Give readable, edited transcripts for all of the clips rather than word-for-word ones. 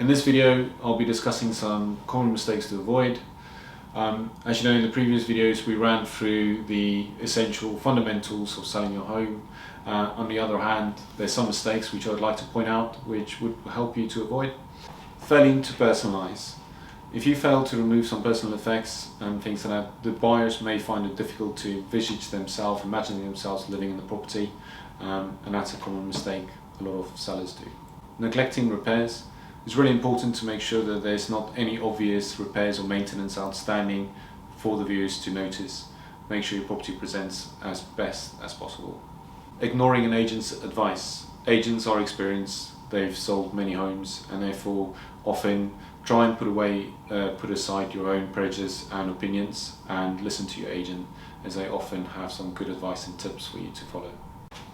In this video, I'll be discussing some common mistakes to avoid. As you know, in the previous videos, we ran through the essential fundamentals of selling your home. On the other hand, there's some mistakes which I'd like to point out which would help you to avoid. Failing to personalize. If you fail to remove some personal effects and things like that, the buyers may find it difficult to envisage themselves, imagining themselves living in the property, and that's a common mistake a lot of sellers do. Neglecting repairs. It's really important to make sure that there's not any obvious repairs or maintenance outstanding for the viewers to notice. Make sure your property presents as best as possible. Ignoring an agent's advice. Agents are experienced, they've sold many homes, and therefore often try and put aside your own prejudice and opinions and listen to your agent, as they often have some good advice and tips for you to follow.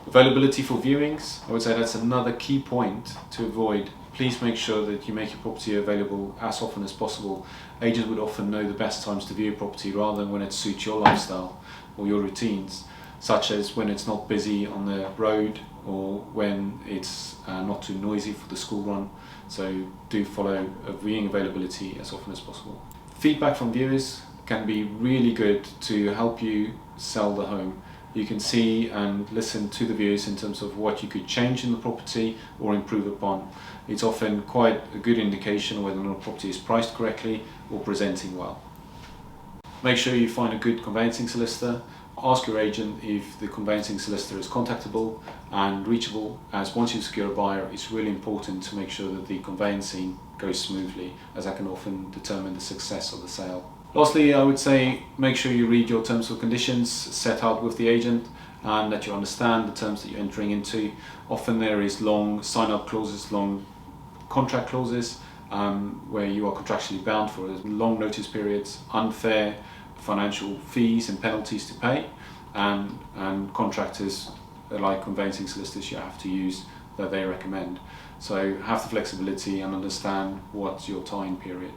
Availability for viewings. I would say that's another key point to avoid. Please make sure that you make your property available as often as possible. Agents would often know the best times to view a property rather than when it suits your lifestyle or your routines, such as when it's not busy on the road or when it's not too noisy for the school run. So do follow a viewing availability as often as possible. Feedback from viewers can be really good to help you sell the home. You can see and listen to the viewers in terms of what you could change in the property or improve upon. It's often quite a good indication whether or not a property is priced correctly or presenting well. Make sure you find a good conveyancing solicitor. Ask your agent if the conveyancing solicitor is contactable and reachable, as once you secure a buyer, it's really important to make sure that the conveyancing goes smoothly, as that can often determine the success of the sale. Lastly, I would say make sure you read your terms and conditions set out with the agent and that you understand the terms that you're entering into. Often there is long sign-up clauses, long contract clauses where you are contractually bound for long notice periods, unfair financial fees and penalties to pay, and contractors like conveyancing solicitors you have to use that they recommend. So have the flexibility and understand what's your time period.